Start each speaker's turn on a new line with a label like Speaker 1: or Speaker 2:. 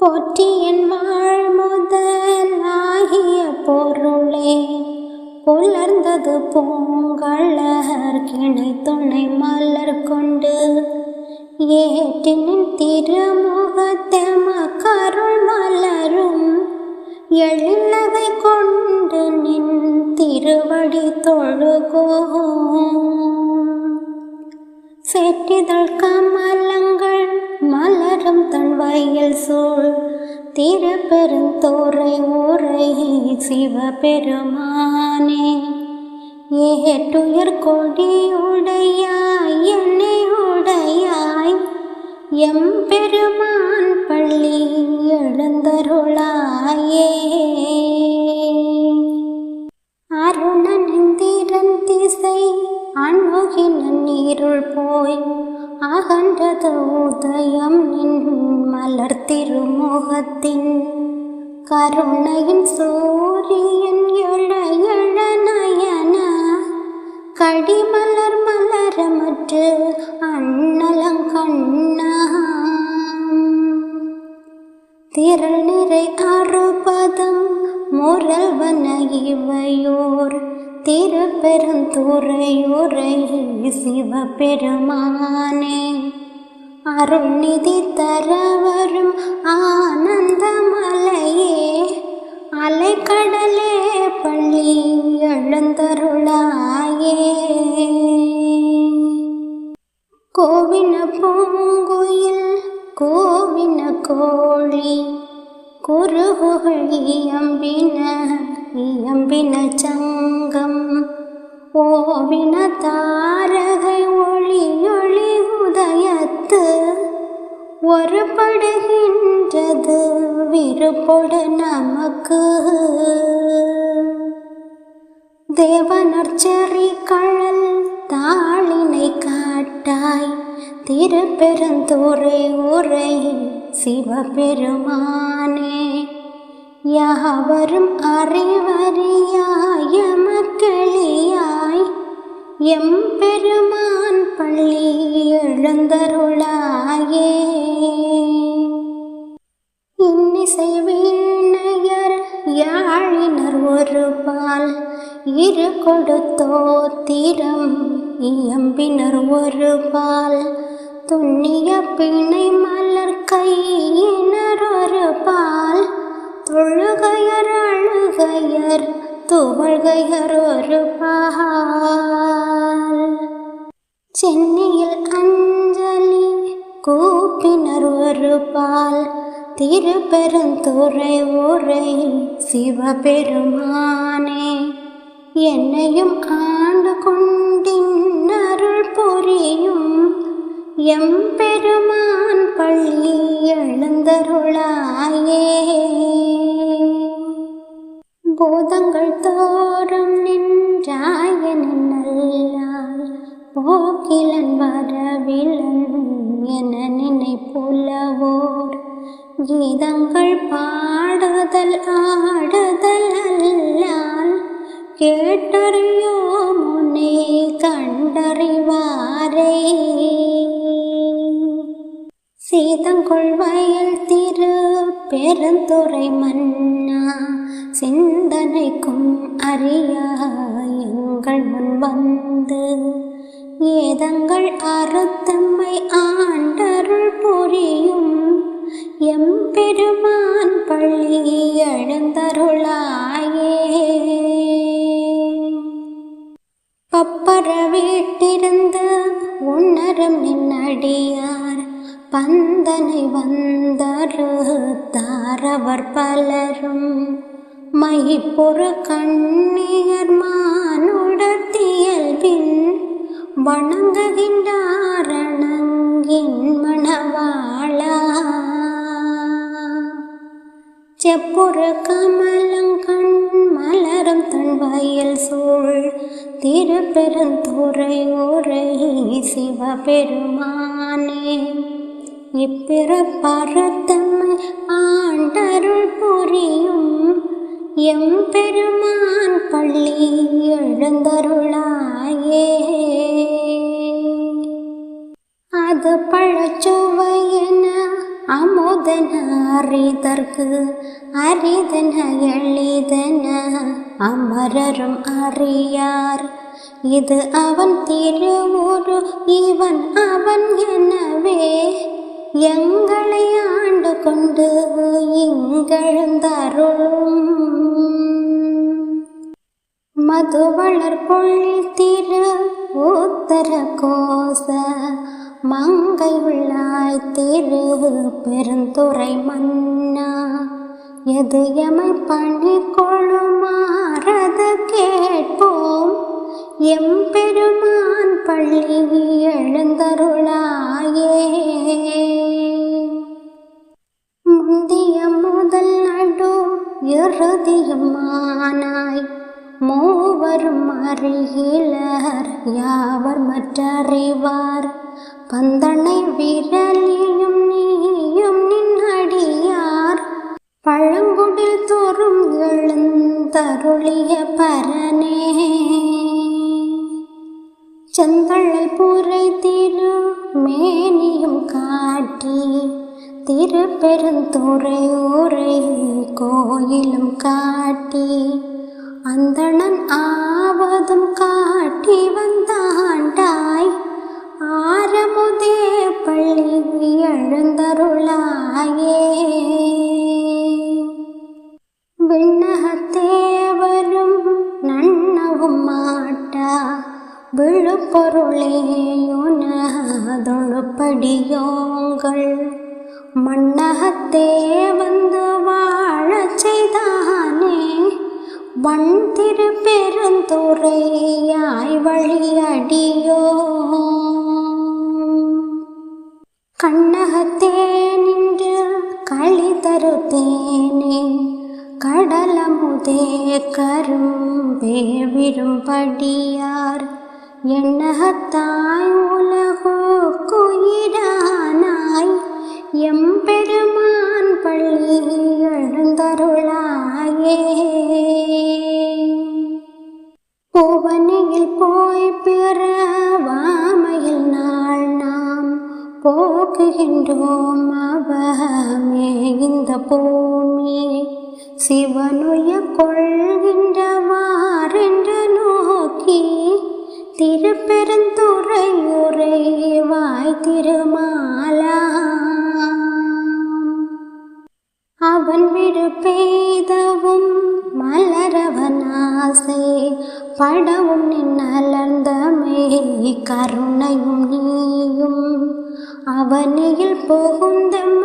Speaker 1: போற்றி என் வாழ் முதலாகிய பொருளே, புலர்ந்தது பூங்கழற் கிணை துணை மலர் கொண்டு, ஏற்றினின் திருமுகத்தெம கருள் மலரும் எழிலகை கொண்டு நின் திருவடி தொழுகோம். செட்டிதழ் கமலங்கள் மலரும் தன் வயல் சூழ் திருப்பெருந்துறை ஊரை சிவபெருமானே, ஏட்டுயர் கொடியுடையாய் என்னை உடையாய் எம்பெருமான் பள்ளி எழுந்தருளாயே. அருணனிந்திரன் திசை அணுகின நீருள் போய் அகன்றது உதயம் நின் மலர் திருமுகத்தின், கருணையின் சூரியன் எழ எழ நயன கடிமலர் மலரமற்று அண்ணலங்கண்ணா, திரள் நிறை அறுபதம் முரல்வன இவையோர் திருப்பெருந்துறையூரை சிவபெருமானே, அருள்நிதி தரவரும் ஆனந்த மலையே, அலைக்கடலே பள்ளி எழுந்தருளாயே. கோவின பூங்குயில் கோவின கோழி குருகுகள் இயம்பின சங்கம், ஓவின தாரகை ஒளி ஒளி உதயத்து ஒரு படுகின்றது விருப்பொடு நமக்கு. தேவனர்ச்சரி கழல் தாளினை காட்டாய் திருப்பெருந்துறை ஊரை சிவபெருமானே, யாவரும் அறிவறியாய் எமக்களியாய் எம்பெருமான் பள்ளி எழுந்தருளாயே. இன்னிசை வீணையர் யாழினர் ஒரு பால் இரு கொடுத்தோத்திரம் இயம்பினர் ஒரு பால், துண்ணிய பிணை மலர் கையினர் ஒரு பால், தொழுகையர் அழுகையர் துவழ்கையர் ஒரு பால், சென்னியில் அஞ்சலி கூப்பினர் ஒரு பால் திருப்பெருந்துறை ஊரை சிவபெருமானே, என்னையும் ஆண்டு கொண்டின் அருள் புரியும் எம்பெருமான் பள்ளி எழுந்தருளாயே. பூதங்கள் தோறும் நின்றாயனின் நல்லால் போக்கிலன் வரவிலன் என நினைப்புலவோர், கீதங்கள் பாடுதல் ஆடுதல் அல்லால் கேட்டறியோ முனே கண்டறிவாரே. சீதங்கொள் வயல் திரு பெருந்துறை மன்னா, சிந்தனைக்கும் அறியா எங்கள் முன் வந்து ஏதங்கள் அறுத்தம்மை ஆண்டருள் புரியும் எம்பெருமான் பள்ளி எழுந்தருளாயே. பப்பர வீட்டிருந்து உன்னரம் நின்னடியார் பந்தனை வந்தறுத்தாரவர் பலரும், மைப்புற கண்ணியர் மானுடத்தியல்பின் வணங்குகின்றாரணங்கின் மணவாளா, செப்புற கமலங்கண் மலரும் தன் வயல் சூழ் திருப்பெருந்துறை ஊரை சிவபெருமானே, இப்பிறப்பறுத்தம்மை ஆண்டருள் புரியும் எம்பெருமான் பள்ளி எழுந்தருளாயே. அது பழச்சுவையென அமுத அமுதன அறிதற்கு அரிதன எளிதன அமரரும் அறியார். இது அவன் திருவுரு இவன் அவன் எனவே எங்களை ஆண்டு கொண்டு இங்கெழுந்தருளும். மதுவளர் பொழில் திரு உத்தர கோச மங்கை உள்ளாய் திரு பெருந்துறை மன்னா. எது எமை பணி கொள்ளுமாறது கேட்போம் எம்பெருமான் பள்ளி எழுந்தருளாயே. முந்திய முதல் நடு இறுதியுமானாய் மூவரும் அறிகிலர் யாவர் மற்றறிவார். பந்தனை விரலியும் நீயும் நின்னடியார் பழங்குடில் தோறும் எழுந்தருளிய பரனே. செந்தழல் புரை திரு மேனியும் காட்டி திருப்பெருந்துறை ஊரை கோயிலும் காட்டி அந்தணன் ஆவதும் காட்டி வந்தாண்டாய் ஆரமுதே பள்ளி எழுந்தருளாயே. விண்ணகத்தேவரும் நன்னவும் மாட்டா விழுப்பொருளேயுனதொழுப்படியோங்கள் மண்ணகத்தே வந்து வாழச் செய்தானே. வன் திரு பெருந்துறையாய் வழியடியோ கண்ணகத்தே நின்று களி தருத்தேனே. கடலமுதே கரும்பே விரும்படியார் எண்ணகத்தாய் உலகுயிரானாய் எம்பெருமான் பள்ளி எழுந்தருளாயே. புவனியில் போய் பிறவாமையில் நாள் நாம் போக்குகின்றோம் அவமே இந்த பூமி. சிவனுய கொள்கின்றவாரென்று நோக்கி திருப்பெருந்துறையுரை வாய் திருமாலா. அவன் விடு பெய்தவும் மலரவனாசை படவும் நின்னலர்ந்தமை கருணையும் நீயும் அவனியில் புகுந்தம்